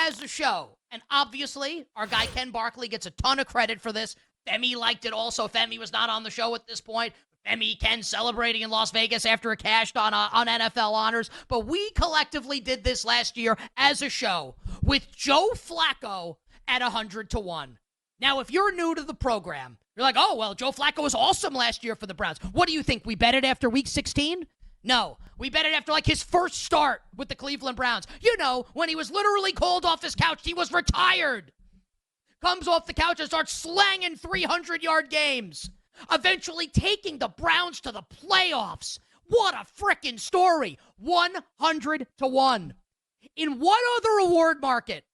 as a show, and obviously our guy Ken Barkley gets a ton of credit for this. Femi liked it also. Femi was not on the show at this point. Femi, Ken celebrating in Las Vegas after it cashed on NFL honors. But we collectively did this last year as a show with Joe Flacco at 100-1. Now, if you're new to the program, you're like, oh, well, Joe Flacco was awesome last year for the Browns. What do you think? We bet it after week 16? No. We bet it after, like, his first start with the Cleveland Browns. You know, when he was literally called off his couch. He was retired. Comes off the couch and starts slanging 300-yard games. Eventually taking the Browns to the playoffs. What a frickin' story. 100-1. In what other award market,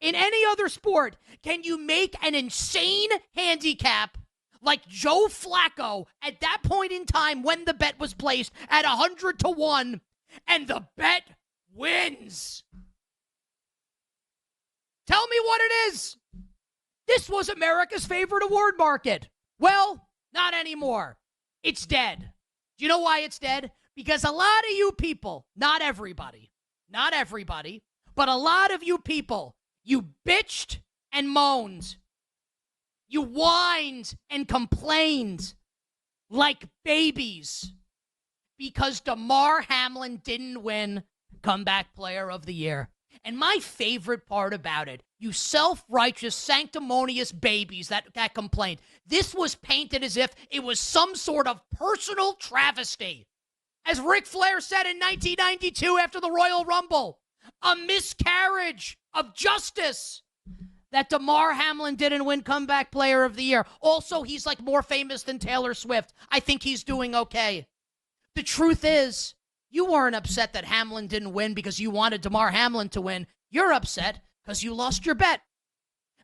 in any other sport, can you make an insane handicap like Joe Flacco at that point in time when the bet was placed at 100-1 and the bet wins? Tell me what it is. This was America's favorite award market. Well, not anymore. It's dead. Do you know why it's dead? Because a lot of you people, not everybody, but a lot of you people, you bitched and moaned. You whined and complained like babies because Damar Hamlin didn't win Comeback Player of the Year. And my favorite part about it, you self-righteous, sanctimonious babies that complained, this was painted as if it was some sort of personal travesty. As Ric Flair said in 1992 after the Royal Rumble, a miscarriage of justice that Damar Hamlin didn't win Comeback Player of the Year. Also, he's like more famous than Taylor Swift. I think he's doing okay. The truth is, you weren't upset that Hamlin didn't win because you wanted Damar Hamlin to win. You're upset because you lost your bet.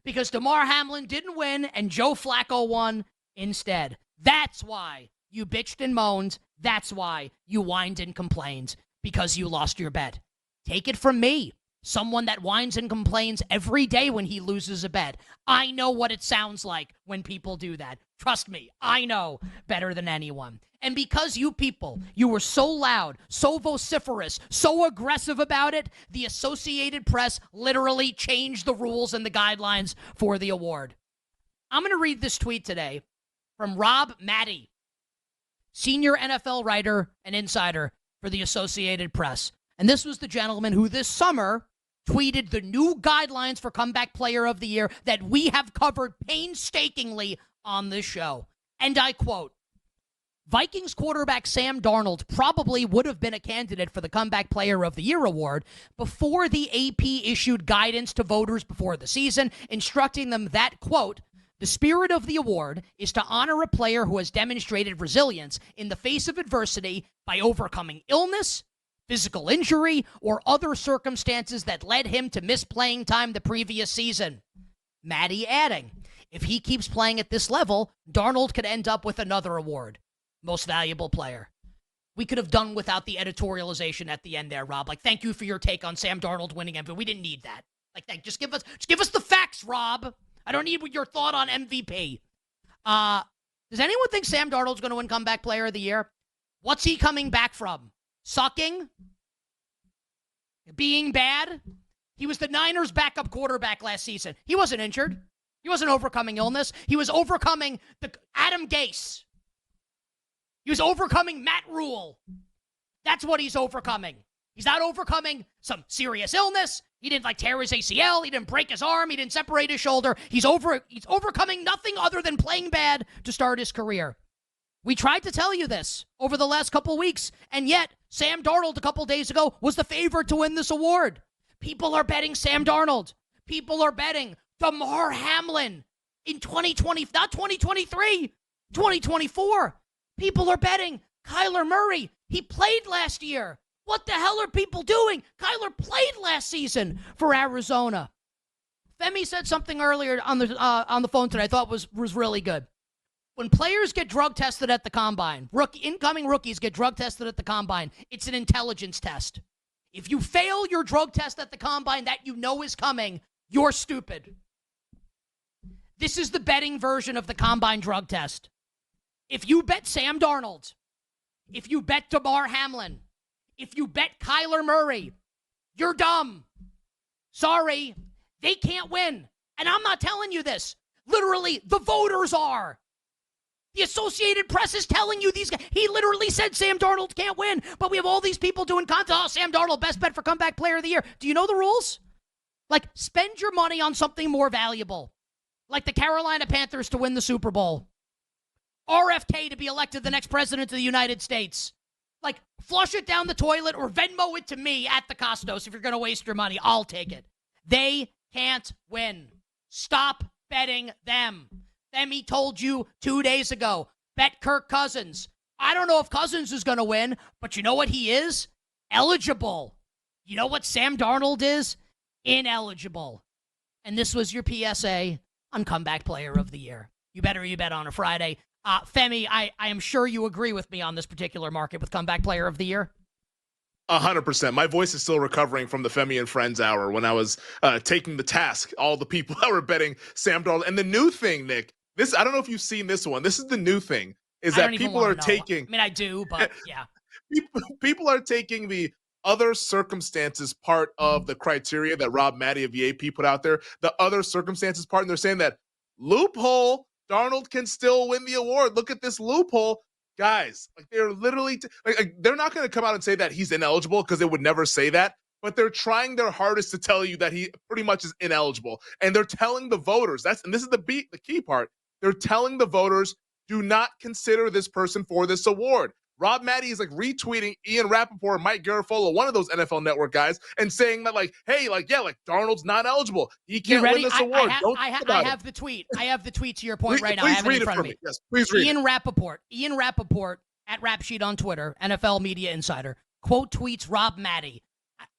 Because Damar Hamlin didn't win and Joe Flacco won instead. That's why you bitched and moaned. That's why you whined and complained. Because you lost your bet. Take it from me, someone that whines and complains every day when he loses a bet. I know what it sounds like when people do that. Trust me, I know better than anyone. And because you people, you were so loud, so vociferous, so aggressive about it, the Associated Press literally changed the rules and the guidelines for the award. I'm going to read this tweet today from Rob Mattey, senior NFL writer and insider for the Associated Press. And this was the gentleman who this summer tweeted the new guidelines for Comeback Player of the Year that we have covered painstakingly on this show. And I quote, Vikings quarterback Sam Darnold probably would have been a candidate for the Comeback Player of the Year award before the AP issued guidance to voters before the season, instructing them that, quote, the spirit of the award is to honor a player who has demonstrated resilience in the face of adversity by overcoming illness, physical injury, or other circumstances that led him to miss playing time the previous season. Maddie adding, if he keeps playing at this level, Darnold could end up with another award. Most valuable player. We could have done without the editorialization at the end there, Rob. Like, thank you for your take on Sam Darnold winning MVP. We didn't need that. Like, just give us the facts, Rob. I don't need your thought on MVP. Does anyone think Sam Darnold's going to win Comeback Player of the Year? What's he coming back from? Sucking? Being bad? He was the Niners' backup quarterback last season. He wasn't injured. He wasn't overcoming illness. He was overcoming Adam Gase. He was overcoming Matt Rule. That's what he's overcoming. He's not overcoming some serious illness. He didn't tear his ACL. He didn't break his arm. He didn't separate his shoulder. He's overcoming nothing other than playing bad to start his career. We tried to tell you this over the last couple weeks, and yet Sam Darnold a couple days ago was the favorite to win this award. People are betting Sam Darnold. People are betting Damar Hamlin in 2020, not 2023, 2024. People are betting Kyler Murray. He played last year. What the hell are people doing? Kyler played last season for Arizona. Femi said something earlier on the phone today I thought was really good. When players get drug tested at the combine, incoming rookies get drug tested at the combine, it's an intelligence test. If you fail your drug test at the combine that you know is coming, you're stupid. This is the betting version of the combine drug test. If you bet Sam Darnold, if you bet Damar Hamlin, if you bet Kyler Murray, you're dumb. Sorry. They can't win. And I'm not telling you this. Literally, the voters are. The Associated Press is telling you these guys. He literally said Sam Darnold can't win, but we have all these people doing content. Oh, Sam Darnold, best bet for comeback player of the year. Do you know the rules? Like, spend your money on something more valuable, like the Carolina Panthers to win the Super Bowl. RFK to be elected the next president of the United States. Like, flush it down the toilet or Venmo it to me at the Kostos if you're going to waste your money. I'll take it. They can't win. Stop betting them. Femi told you 2 days ago, bet Kirk Cousins. I don't know if Cousins is going to win, but you know what he is? Eligible. You know what Sam Darnold is? Ineligible. And this was your PSA on Comeback Player of the Year. You bet on a Friday. Femi, I am sure you agree with me on this particular market with Comeback Player of the Year. 100%. My voice is still recovering from the Femi and Friends hour when I was taking the task, all the people that were betting Sam Darnold. And the new thing, Nick, this, I don't know if you've seen this one. This is the new thing, is that people are taking. I mean, I do, but yeah. People are taking the other circumstances part of the criteria that Rob Maddie of the AP put out there, the other circumstances part, and they're saying that loophole, Darnold can still win the award. Look at this loophole. Guys, like they're literally they're not going to come out and say that he's ineligible because they would never say that, but they're trying their hardest to tell you that he pretty much is ineligible. And they're telling the voters, and this is the key part. They're telling the voters, do not consider this person for this award. Rob Maddie is like retweeting Ian Rappaport, Mike Garafolo, one of those NFL Network guys, and saying that hey, Darnold's not eligible. He can't win this award. I have the tweet. I have the tweet to your point right now. I have it in front of me. Yes, please read Ian Rappaport at Rap Sheet on Twitter, NFL Media Insider, quote tweets Rob Maddie.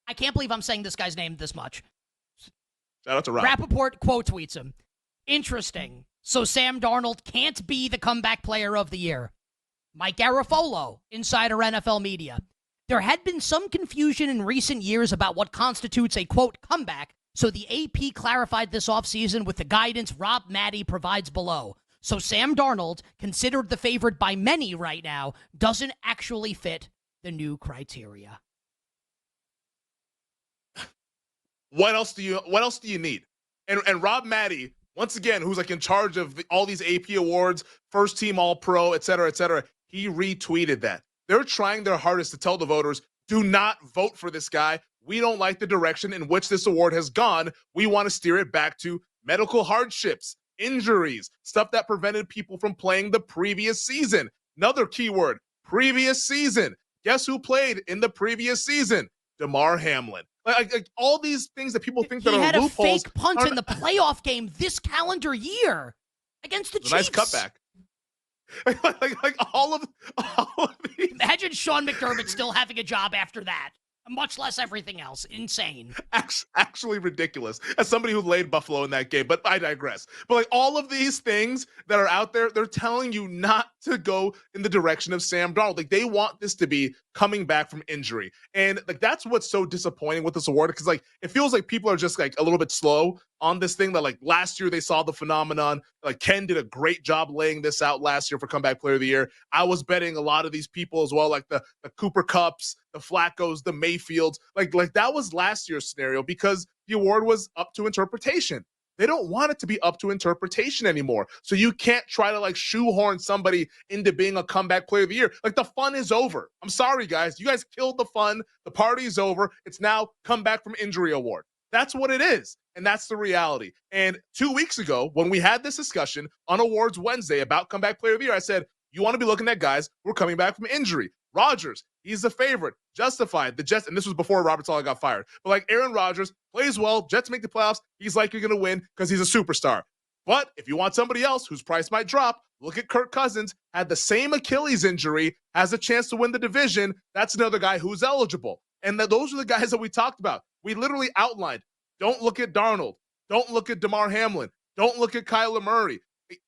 I can't believe I'm saying this guy's name this much. Shout out to Rob. Rappaport quote tweets him. Interesting. So Sam Darnold can't be the Comeback Player of the Year. Mike Garafolo, Insider NFL Media. There had been some confusion in recent years about what constitutes a, quote, comeback, so the AP clarified this offseason with the guidance Rob Maddie provides below. So Sam Darnold, considered the favorite by many right now, doesn't actually fit the new criteria. What else do you need? And Rob Maddie, once again, who's like in charge of all these AP awards, first team All-Pro, et cetera, he retweeted that. They're trying their hardest to tell the voters, do not vote for this guy. We don't like the direction in which this award has gone. We want to steer it back to medical hardships, injuries, stuff that prevented people from playing the previous season. Another keyword, previous season. Guess who played in the previous season? Damar Hamlin. Like all these things that people think that are loopholes. He had a fake punt in the playoff game this calendar year against the Chiefs. Nice cutback. like all of these. Imagine Sean McDermott still having a job after that, much less everything else. Insane. Actually ridiculous. As somebody who laid Buffalo in that game, but I digress. But all of these things that are out there, they're telling you not to go in the direction of Sam Darnold. They want this to be coming back from injury. And that's what's so disappointing with this award, because it feels like people are just a little bit slow on this thing, that last year they saw the phenomenon. Ken did a great job laying this out last year for Comeback Player of the Year. I was betting a lot of these people as well, like the Cooper Kupps, the Flaccos, the Mayfields. Like that was last year's scenario, because the award was up to interpretation. They don't want it to be up to interpretation anymore. So you can't try to shoehorn somebody into being a Comeback Player of the Year. The fun is over. I'm sorry, guys. You guys killed the fun. The party's over. It's now Comeback from Injury Award. That's what it is. And that's the reality. And 2 weeks ago, when we had this discussion on Awards Wednesday about Comeback Player of the Year, I said, you want to be looking at guys who are coming back from injury. Rodgers, he's the favorite. Justified. The Jets, and this was before Robert Saleh got fired. But Aaron Rodgers plays well. Jets make the playoffs. He's likely going to win because he's a superstar. But if you want somebody else whose price might drop, look at Kirk Cousins. Had the same Achilles injury, has a chance to win the division. That's another guy who's eligible. And those are the guys that we talked about. We literally outlined. Don't look at Darnold. Don't look at Damar Hamlin. Don't look at Kyler Murray.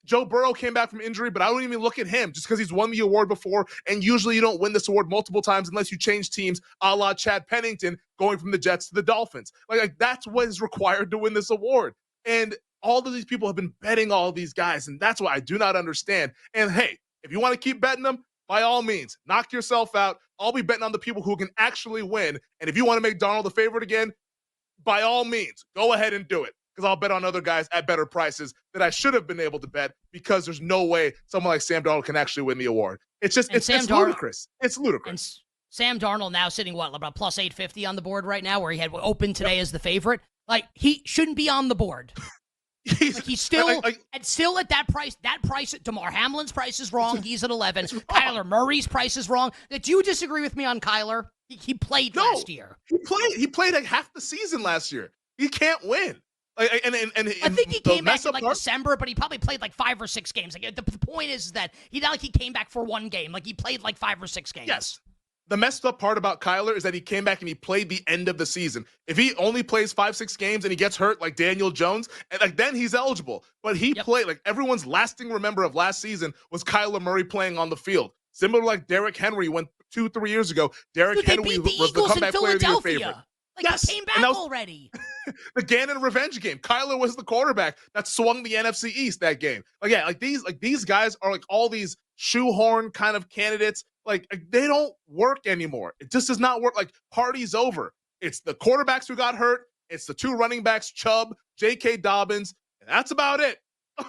Joe Burrow came back from injury, but I don't even look at him just because he's won the award before. And usually you don't win this award multiple times unless you change teams, a la Chad Pennington going from the Jets to the Dolphins. That's what is required to win this award. And all of these people have been betting all these guys, and that's why I do not understand. And hey, if you want to keep betting them, by all means, knock yourself out. I'll be betting on the people who can actually win. And if you want to make Darnold the favorite again, by all means, go ahead and do it. because I'll bet on other guys at better prices that I should have been able to bet because there's no way someone like Sam Darnold can actually win the award. It's just, it's ludicrous. It's ludicrous. Sam Darnold now sitting, about plus 850 on the board right now, where he had opened today as the favorite. Like, he shouldn't be on the board. He's still at that price. That price, Damar Hamlin's price is wrong. He's at 11. Kyler Murray's price is wrong. Do you disagree with me on Kyler? He played last year. He played like half the season last year. He can't win. Like, and I think he came back in like December, but he probably played like 5 or 6 games. Like, the point is that he not like he came back for one game. Like, he played like 5 or 6 games. Yes. The messed up part about Kyler is that he came back and he played the end of the season. If he only plays 5-6 games and he gets hurt like Daniel Jones, and like then he's eligible. But he played, like, everyone's lasting remember of last season was Kyler Murray playing on the field. Similar like Derrick Henry went 2-3 years ago. Derrick Henry was the comeback player of the year favorite. Like, yes, he came back already. The Gannon revenge game. Kyler was the quarterback that swung the NFC East that game. These guys are like all these shoehorn kind of candidates. Like, they don't work anymore. It just does not work. Like, party's over. It's the quarterbacks who got hurt. It's the 2 running backs, Chubb, J.K. Dobbins, and that's about it.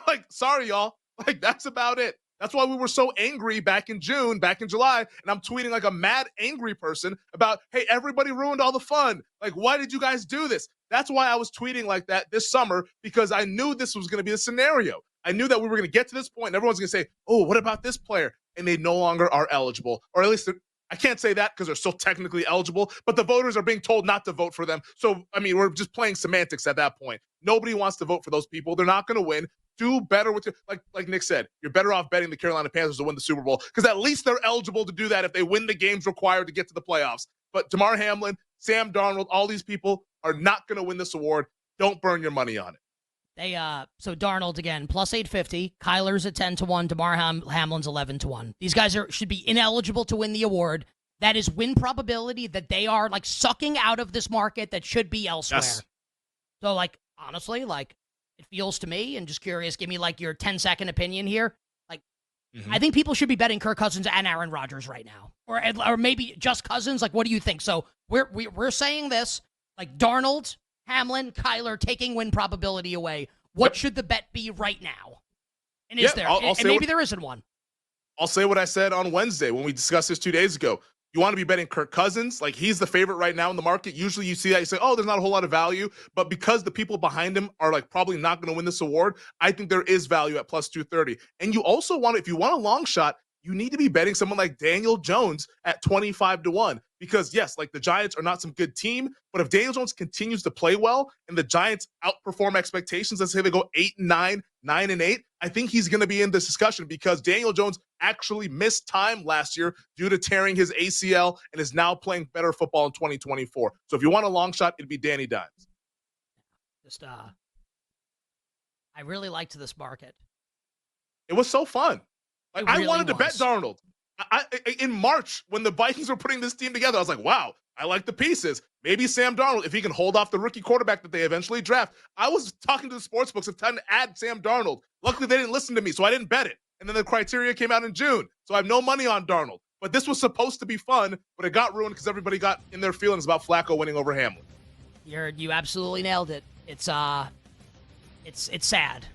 Like, sorry, y'all. Like, that's about it. That's why we were so angry back in June, back in July, and I'm tweeting like a mad, angry person about, hey, everybody ruined all the fun. Like, why did you guys do this? That's why I was tweeting like that this summer, because I knew this was going to be the scenario. I knew that we were going to get to this point, and everyone's going to say, oh, what about this player? And they no longer are eligible. Or at least I can't say that because they're still technically eligible, but the voters are being told not to vote for them. So, I mean, we're just playing semantics at that point. Nobody wants to vote for those people. They're not going to win. Do better with like Nick said, you're better off betting the Carolina Panthers to win the Super Bowl because at least they're eligible to do that if they win the games required to get to the playoffs. But Damar Hamlin, Sam Darnold, all these people are not going to win this award. Don't burn your money on it. So Darnold again, plus 850. Kyler's at 10-1. Damar Hamlin's 11-1. These guys should be ineligible to win the award. That is win probability that they are like sucking out of this market that should be elsewhere. Yes. So, like, honestly, like, it feels to me, and just curious, give me like your 10-second opinion here. Like, I think people should be betting Kirk Cousins and Aaron Rodgers right now, or maybe just Cousins. Like, what do you think? So we're saying this, like, Darnold, Hamlin, Kyler taking win probability away. What should the bet be right now? And is there? And maybe there isn't one. I'll say what I said on Wednesday when we discussed this 2 days ago. You want to be betting Kirk Cousins? Like, he's the favorite right now in the market. Usually you see that, you say, oh, there's not a whole lot of value. But because the people behind him are, like, probably not going to win this award, I think there is value at plus 230. And you also want to, if you want a long shot, you need to be betting someone like Daniel Jones at 25-1. Because, yes, like, the Giants are not some good team, but if Daniel Jones continues to play well and the Giants outperform expectations, let's say they go 8-9, 9-8, I think he's going to be in this discussion because Daniel Jones actually missed time last year due to tearing his ACL and is now playing better football in 2024. So if you want a long shot, it'd be Danny Dimes. I really liked this market. It was so fun. Like, really I wanted to bet Darnold. In March, when the Vikings were putting this team together, I was like, wow, I like the pieces. Maybe Sam Darnold, if he can hold off the rookie quarterback that they eventually draft. I was talking to the sports books of time to add Sam Darnold. Luckily, they didn't listen to me, so I didn't bet it. And then the criteria came out in June, so I have no money on Darnold. But this was supposed to be fun, but it got ruined because everybody got in their feelings about Flacco winning over Hamlin. You absolutely nailed it. It's sad.